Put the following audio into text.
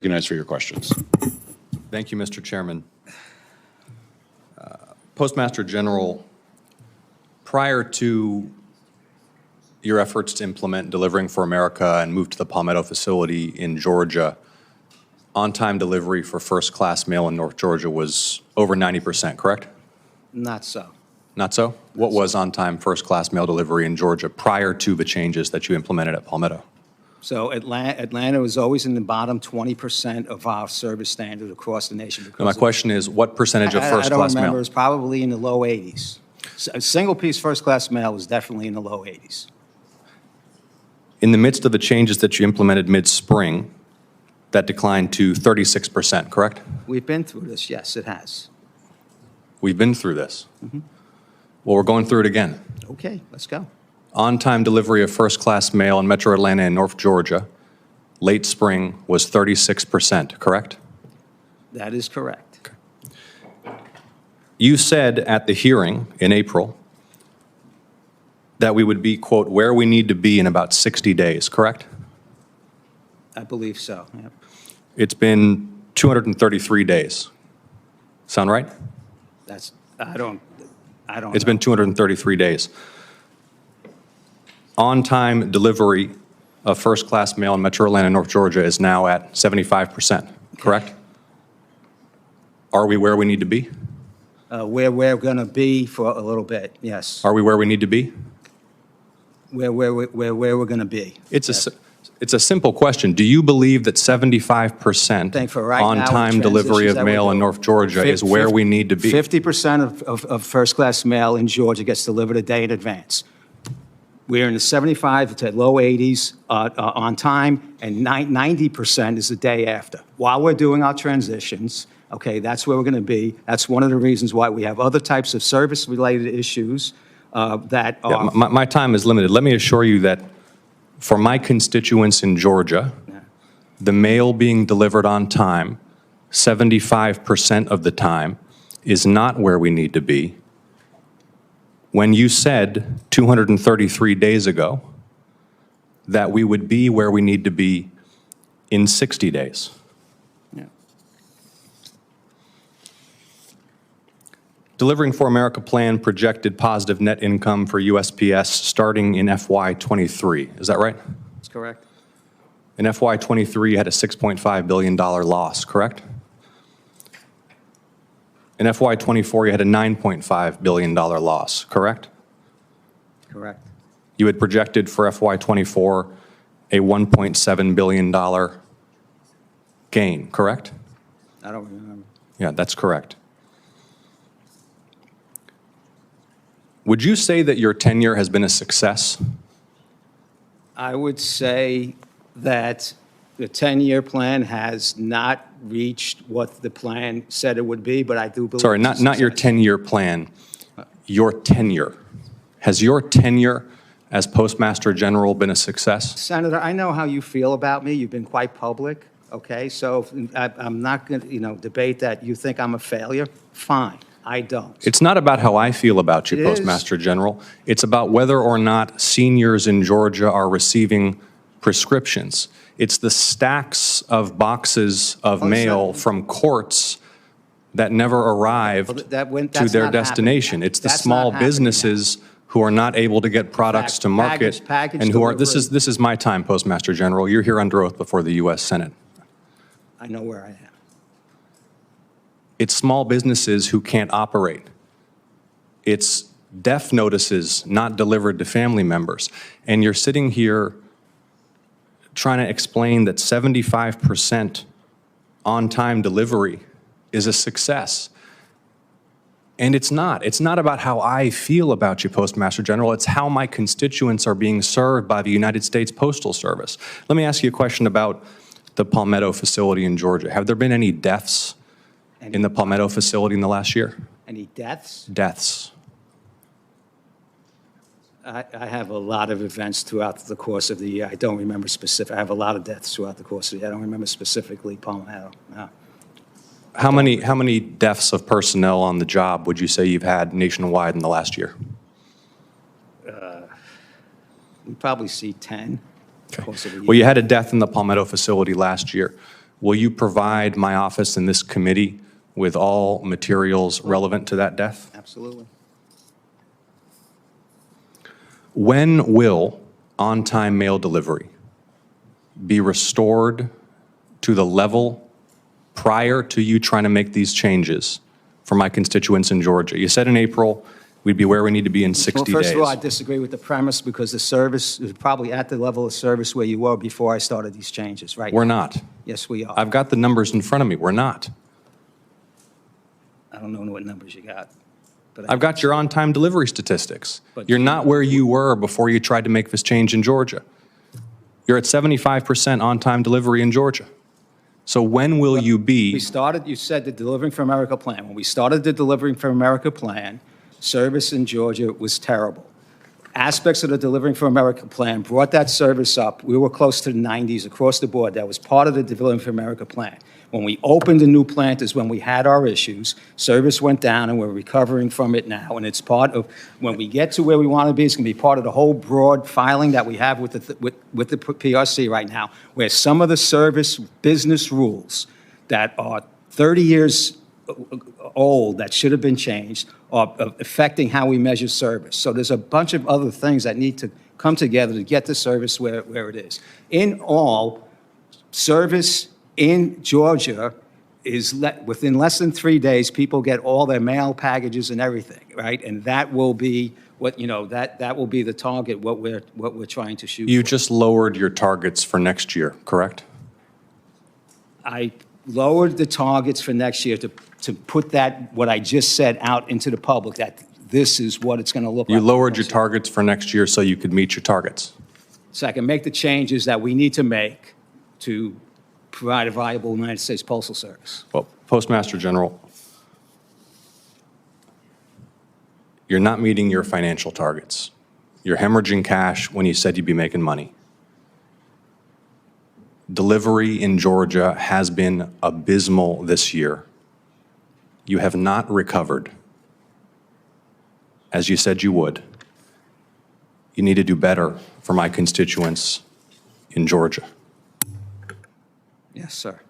Recognized for your questions. Thank you, Mr. Chairman. Postmaster General, prior to your efforts to implement Delivering for America and move to the Palmetto facility in Georgia, on-time delivery for first-class mail in North Georgia was over 90%, correct? Not so. Not so? What was on-time first-class mail delivery in Georgia prior to the changes that you implemented at Palmetto? So Atlanta was always in the bottom 20% of our service standard across the nation. And my question is, what percentage of I don't first-class remember. mail? It's probably in the low 80s. A single-piece first-class mail was definitely in the low 80s. In the midst of the changes that you implemented mid-spring, that declined to 36%, correct? We've been through this. Yes, it has. We've been through this. Well, we're going through it again. Okay, let's go. On-time delivery of first-class mail in Metro Atlanta and North Georgia, late spring, was 36%, correct? That is correct. You said at the hearing in April that we would be, quote, where we need to be in about 60 days, correct? I believe so. Yep. It's been 233 days. Sound right? That's, I don't It's know. been 233 days. On-time delivery of first-class mail in Metro Atlanta and North Georgia is now at 75%, correct? Are we where we need to be? Where we're going to be for a little bit, yes. Are we where we need to be? Where we're going to be. It's a simple question. Do you believe that 75% think for right now, with on-time delivery transitions of that mail we're in doing, North Georgia is where we need to be? 50% of first-class mail in Georgia gets delivered a day in advance. We're in the 75 to low 80s on time, and 90% is the day after. While we're doing our transitions, okay, that's where we're going to be. That's one of the reasons why we have other types of service-related issues that are... Yeah, my time is limited. Let me assure you that for my constituents in Georgia, the mail being delivered on time, 75% of the time, is not where we need to be. When you said 233 days ago that we would be where we need to be in 60 days. Yeah. Delivering for America plan projected positive net income for USPS starting in FY23. Is that right? That's correct. In FY23, you had a $6.5 billion loss, correct? In FY24, you had a $9.5 billion loss, correct? Correct. You had projected for FY24 a $1.7 billion gain, correct? I don't remember. Yeah, that's correct. Would you say that your tenure has been a success? I would say that the 10-year plan has not reached what the plan said it would be, but I do believe... Sorry, it's a not your success. 10-year plan, your tenure. Has your tenure as Postmaster General been a success? Senator, I know how you feel about me. You've been quite public, okay? So I'm not going to, debate that you think I'm a failure. Fine, I don't. It's not about how I feel about you, It is. Postmaster General. It's about whether or not seniors in Georgia are receiving prescriptions. It's the stacks of boxes of mail from courts that never arrived to That's their not destination. happening. It's the That's small not happening businesses who are not able to get products to market package and who are, this delivery. is my time, Postmaster General. You're here under oath before the U.S. Senate. I know where I am. It's small businesses who can't operate. It's death notices not delivered to family members. And you're sitting here trying to explain that 75% on-time delivery is a success. And it's not. It's not about how I feel about you, Postmaster General. It's how my constituents are being served by the United States Postal Service. Let me ask you a question about the Palmetto facility in Georgia. Have there been any deaths in the Palmetto facility in the last year? Any deaths? Deaths. I have a lot of events throughout the course of the year. I don't remember specific. I have a lot of deaths throughout the course of the year. I don't remember specifically Palmetto. No. How many deaths of personnel on the job would you say you've had nationwide in the last year? We probably see 10. Okay. Well, you had a death in the Palmetto facility last year. Will you provide my office and this committee with all materials relevant to that death? Absolutely. When will on-time mail delivery be restored to the level prior to you trying to make these changes for my constituents in Georgia? You said in April we'd be where we need to be in 60 Well, first days. of all, I disagree with the premise because the service is probably at the level of service where you were before I started these changes, right? We're not. Yes, we are. I've got the numbers in front of me. We're not. I don't know what numbers you got. But I've got your on-time delivery statistics. But You're not where you were before you tried to make this change in Georgia. You're at 75% on-time delivery in Georgia. So when will you be? We started, you said the Delivering for America plan. When we started the Delivering for America plan, service in Georgia was terrible. Aspects of the Delivering for America plan brought that service up. We were close to the 90s across the board. That was part of the Delivering for America plan. When we opened the new plant is when we had our issues. Service went down, and we're recovering from it now. And it's part of, when we get to where we want to be, it's going to be part of the whole broad filing that we have with the PRC right now, where some of the service business rules that are 30 years old that should have been changed are affecting how we measure service. So there's a bunch of other things that need to come together to get the service where it is. In all, service in Georgia is within less than 3 days, people get all their mail packages and everything, right? And that will be what, you know, that will be the target, what we're trying to shoot You for. just lowered your targets for next year, correct? I lowered the targets for next year to put that, what I just said, out into the public, that this is what it's going to look like. You lowered your targets for next year so you could meet your targets. So I can make the changes that we need to make to provide a viable United States Postal Service. Well, Postmaster General, you're not meeting your financial targets. You're hemorrhaging cash when you said you'd be making money. Delivery in Georgia has been abysmal this year. You have not recovered as you said you would. You need to do better for my constituents in Georgia. Yes, sir.